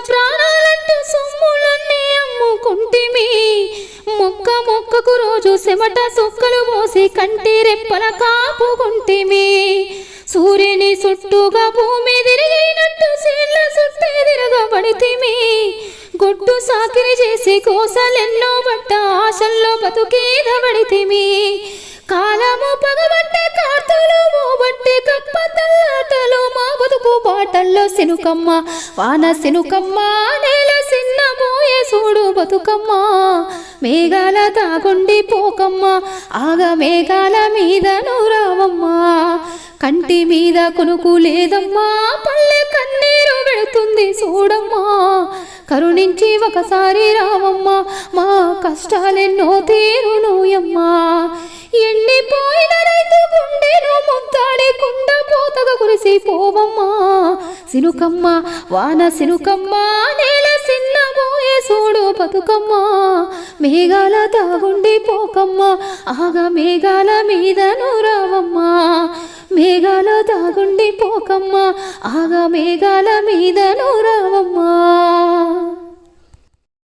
ప్రాణాలంటూ సొమ్ములన్నీ అమ్ముకుంటిమి మొక్కకు రోజు చెమట సుక్కలు మోసి కంటి రెప్పల కాపుకుంటిమి సూర్యుని చుట్టూగా భూమి తిరిగినట్టు చేళ్ళ చుట్టే తిరగబడితిమి గొడ్డు సాకిరి చేసి కోసలెన్నో బట్ట ఆశల్లో బతుకీదబడితిమి కాలము పగబట్టే కార్తలు మోబట్టే కప్ప తల్లాటలు మా బతుకు బాటల్లో సినుకమ్మ వాన సినుకమ్మ నేల సిన్నమోయే చూడు బతుకమ్మ మేఘాల తాగుండి పోకమ్మ ఆగ మేఘాల మీద నూరావమ్మా కంటి మీద కొనుకు లేదమ్మా పల్లె కన్నీరు వెళుతుంది చూడమ్మా కరుణించి ఒకసారి రావమ్మా మా కష్టాలెన్నో తీరునుయమ్మా ఎండిపోయిన రైతు గుండెను ముద్దాడి కుండ పోతగా కురిసిపోవమ్మా సినుకమ్మ వాన సినుకమ్మ నేల సిన్నబోయే చూడు బతుకమ్మ మేఘాల తాగుండి పోకమ్మ ఆగా మేఘాల మీద నూరావమ్మా మేఘాల తాగుండి పోకమ్మ ఆగా మేఘాల మీద నూరావమ్మా